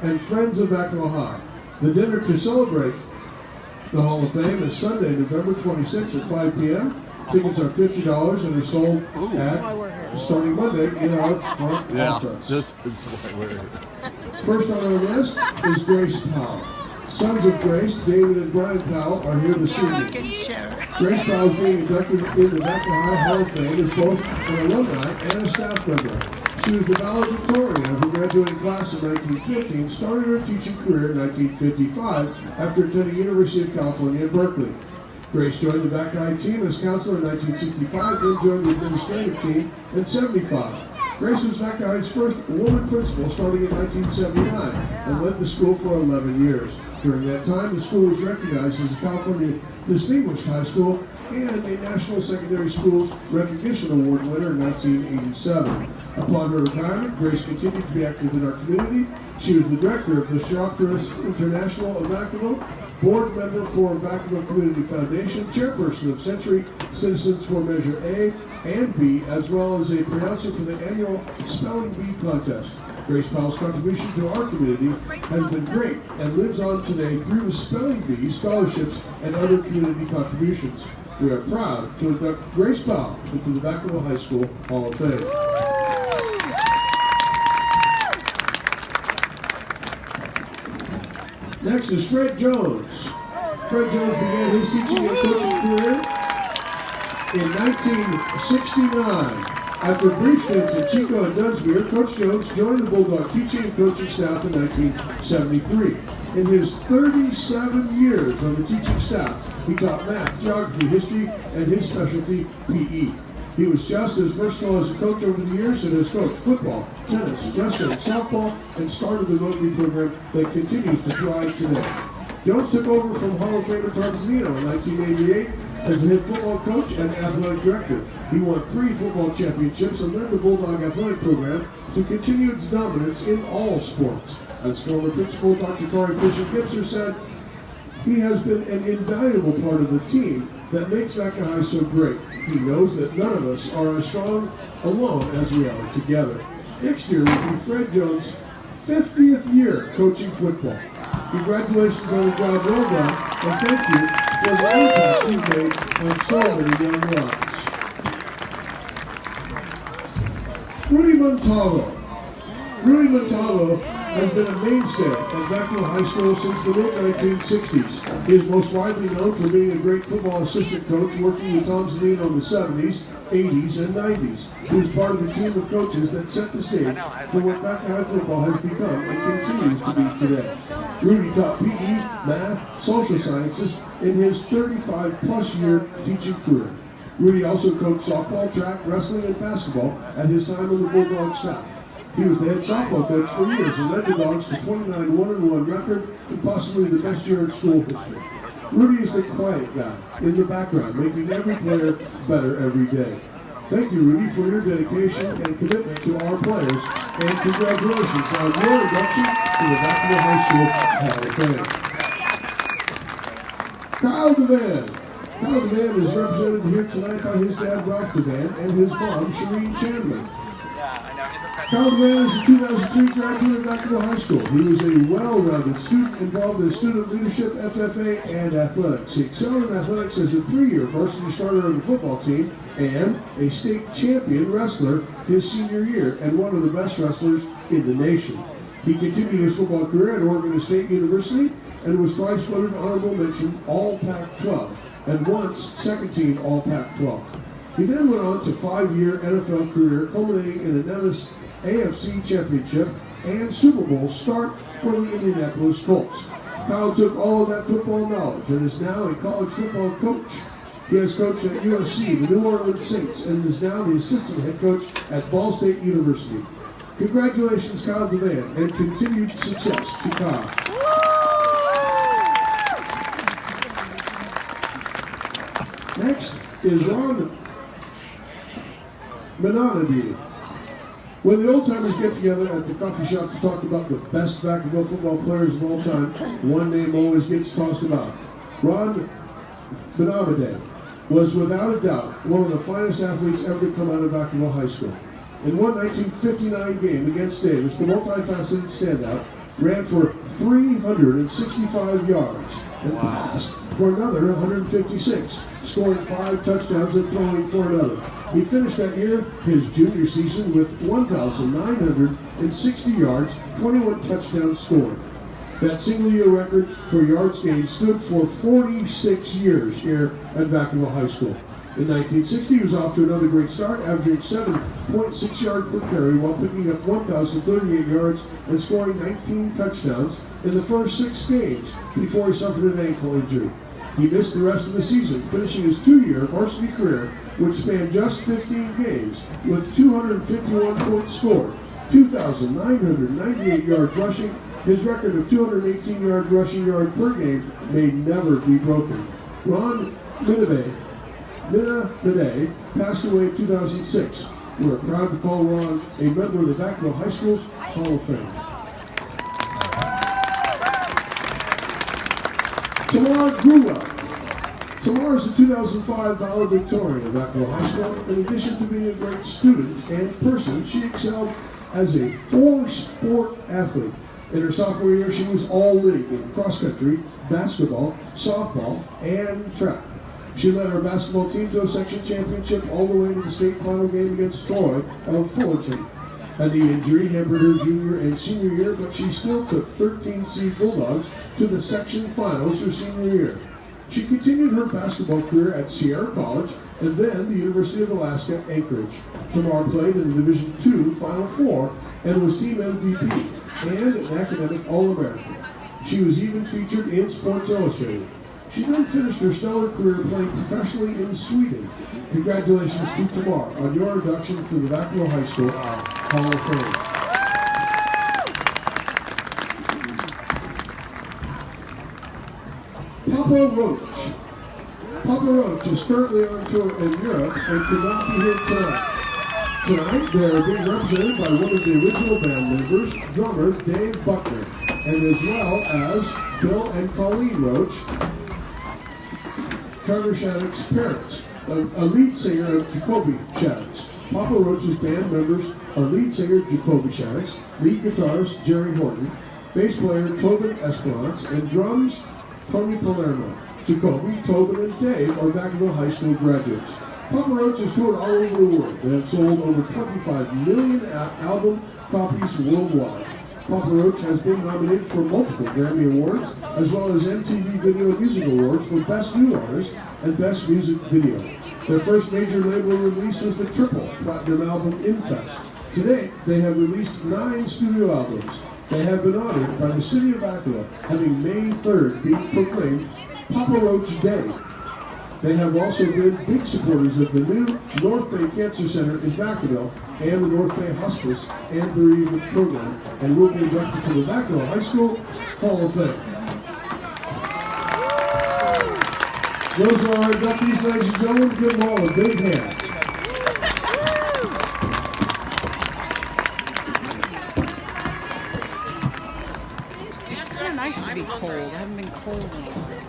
and Friends of Vaca High. The dinner to celebrate the Hall of Fame is Sunday, November 26th at 5 p.m. Tickets are $50 and are sold at starting Monday in our front office. This is why we're here. First on our list is Grace Powell. Sons of Grace, David and Brian Powell, are here this evening. Grace Powell is being inducted in the Vaca High Hall of Fame as both an alumni and a staff member. She was the valedictorian of her graduating class in 1915, started her teaching career in 1955 after attending University of California at Berkeley. Grace joined the Vaca High team as counselor in 1965, then joined the administrative team in 75. Grace was Vaca High's first woman principal starting in 1979 and led the school for 11 years. During that time, the school was recognized as a California Distinguished High School and a National Secondary Schools Recognition Award winner in 1987. Upon her retirement, Grace continued to be active in our community. She was the director of the Chaperones International of Vacaville, board member for Vacaville Community Foundation, chairperson of Century Citizens for Measure A and B, as well as a pronouncer for the annual Spelling Bee contest. Grace Powell's contribution to our community has been great and lives on today through the Spelling Bee scholarships and other community contributions. We are proud to induct Grace Powell into the Vacaville High School Hall of Fame. Next is Fred Jones. Fred Jones began his teaching and coaching career in 1969. After brief stints at Chico and Dunsmuir, Coach Jones joined the Bulldog teaching and coaching staff in 1973. In his 37 years on the teaching staff, he taught math, geography, history, and his specialty, PE. He was just as versatile as a coach over the years and has coached football, tennis, wrestling, softball, and started the rugby program that continues to thrive today. Jones took over from Hall of Famer Tom Zanino in 1988 as the head football coach and athletic director. He won 3 football championships and led the Bulldog athletic program to continue its dominance in all sports. As former principal Dr. Corey Fisher-Gibson said, he has been an invaluable part of the team that makes Vaca High so great. He knows that none of us are as strong alone as we are together. Next year will be Fred Jones' 50th year coaching football. Congratulations on a job well done, and thank you for the impact you've made on so many young lives. Rudy Montalvo. Rudy Montalvo has been a mainstay at Vaca High School since the mid-1960s. He is most widely known for being a great football assistant coach working with Tom Zanino in the 70s, 80s, and 90s. He was part of the team of coaches that set the stage for what Vaca High football has become and continues to be today. Rudy taught PE, math, social sciences in his 35-plus year teaching career. Rudy also coached softball, track, wrestling, and basketball at his time on the Bulldog staff. He was the head softball coach for years and led the Dogs to 29 1-1 record and possibly the best year in school history. Rudy is the quiet guy in the background, making every player better every day. Thank you, Rudy, for your dedication and commitment to our players, and congratulations on your induction to the Vaca High School Hall of Fame. Kyle DeVan. Kyle DeVan is represented here tonight by his dad, Ralph DeVan, and his mom, Shireen Chandler. Kyle DeVan is a 2003 graduate of Vaca High School. He was a well-rounded student involved in student leadership, FFA, and athletics. He excelled in athletics as a 3-year varsity starter on the football team and a state champion wrestler his senior year and one of the best wrestlers in the nation. He continued his football career at Oregon State University and was twice voted honorable mention All Pac-12 and once second team All Pac-12. He then went on to 5-year NFL career, culminating in an AFC Championship and Super Bowl start for the Indianapolis Colts. Kyle took all of that football knowledge and is now a college football coach. He has coached at USC, the New Orleans Saints, and is now the assistant head coach at Ball State University. Congratulations, Kyle DeVan, and continued success to Kyle. Next is Ron Menonadi. When the old-timers get together at the coffee shop to talk about the best Vacaville football players of all time, one name always gets tossed about. Ron Menonadi was without a doubt one of the finest athletes ever to come out of Vacaville High School. In one 1959 game against Davis, the multifaceted standout ran for 365 yards and passed for another 156, scoring 5 touchdowns and throwing for another. He finished that year, his junior season, with 1,960 yards, 21 touchdowns scored. That single-year record for yards gained stood for 46 years here at Vacaville High School. In 1960, he was off to another great start, averaging 7.6 yards per carry while picking up 1,038 yards and scoring 19 touchdowns in the first 6 games before he suffered an ankle injury. He missed the rest of the season, finishing his 2-year varsity career, which spanned just 15 games, with 251 points scored, 2,998 yards rushing. His record of 218 rushing yards per game may never be broken. Ron Minabay passed away in 2006. We're proud to call Ron a member of the Vacaville High School's Hall of Fame. Tamar Gruwell. Tamar is a 2005 valedictorian of Vacaville High School. In addition to being a great student and person, she excelled as a 4-sport athlete. In her sophomore year, she was all-league in cross-country, basketball, softball, and track. She led our basketball team to a section championship all the way to the state final game against Troy of Fullerton. A knee injury hampered her junior and senior year, but she still took 13 seed Bulldogs to the section finals her senior year. She continued her basketball career at Sierra College and then the University of Alaska, Anchorage. Tamar played in the Division II Final Four and was team MVP and an academic All-American. She was even featured in Sports Illustrated. She then finished her stellar career playing professionally in Sweden. Congratulations to Tamar on your induction to the Vacaville High School Hall of Fame. Papa Roach. Papa Roach is currently on tour in Europe and could not be here tonight. Tonight, they are being represented by one of the original band members, drummer Dave Buckner, and as well as Bill and Colleen Roach, Carter Shattuck's parents, a lead singer of Jacoby Shaddix. Papa Roach's band members are lead singer Jacoby Shaddix, lead guitarist Jerry Horton, bass player Tobin Esperance, and drums Tony Palermo. Jacoby, Tobin, and Dave are Vacaville High School graduates. Papa Roach has toured all over the world and have sold over 25 million album copies worldwide. Papa Roach has been nominated for multiple Grammy Awards, as well as MTV Video Music Awards for Best New Artist and Best Music Video. Their first major label release was the triple platinum album Infest. To date, they have released 9 studio albums. They have been honored by the city of Vaca, having May 3rd being proclaimed Papa Roach Day. They have also been big supporters of the new North Bay Cancer Center in Vacaville and the North Bay Hospice and Bereavement Program, and will be inducted to the Vacaville High School Hall of Fame. Those are our inductees, ladies and gentlemen. Give them all a big hand. It's kind of nice to be cold. I haven't been cold in a while.